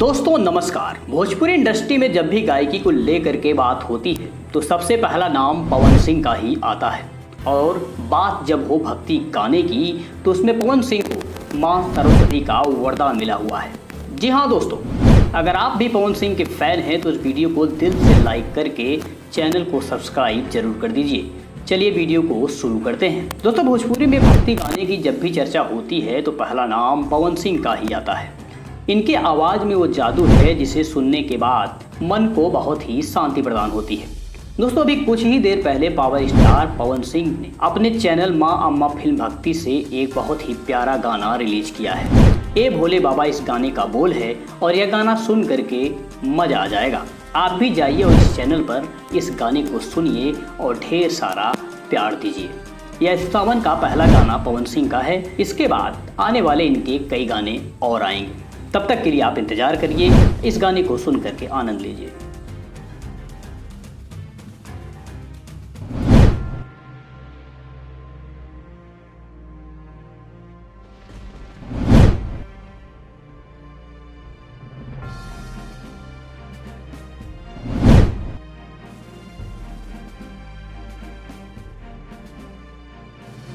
दोस्तों नमस्कार। भोजपुरी इंडस्ट्री में जब भी गायकी को लेकर के बात होती है तो सबसे पहला नाम पवन सिंह का ही आता है। और बात जब हो भक्ति गाने की तो उसमें पवन सिंह को मां सरस्वती का वरदान मिला हुआ है। जी हाँ दोस्तों, अगर आप भी पवन सिंह के फैन हैं तो इस वीडियो को दिल से लाइक करके चैनल को सब्सक्राइब जरूर कर दीजिए। चलिए वीडियो को शुरू करते हैं। दोस्तों भोजपुरी में भक्ति गाने की जब भी चर्चा होती है तो पहला नाम पवन सिंह का ही आता है। इनके आवाज़ में वो जादू है जिसे सुनने के बाद मन को बहुत ही शांति प्रदान होती है। दोस्तों अभी कुछ ही देर पहले पावर स्टार पवन सिंह ने अपने चैनल माँ अम्मा फिल्म भक्ति से एक बहुत ही प्यारा गाना रिलीज किया है। ए भोले बाबा इस गाने का बोल है और यह गाना सुन करके मजा आ जाएगा। आप भी जाइए और इस चैनल पर इस गाने को सुनिए और ढेर सारा प्यार दीजिए। यह सावन का पहला गाना पवन सिंह का है। इसके बाद आने वाले इनके कई गाने और आएंगे। तब तक के लिए आप इंतजार करिए, इस गाने को सुन करके आनंद लीजिए।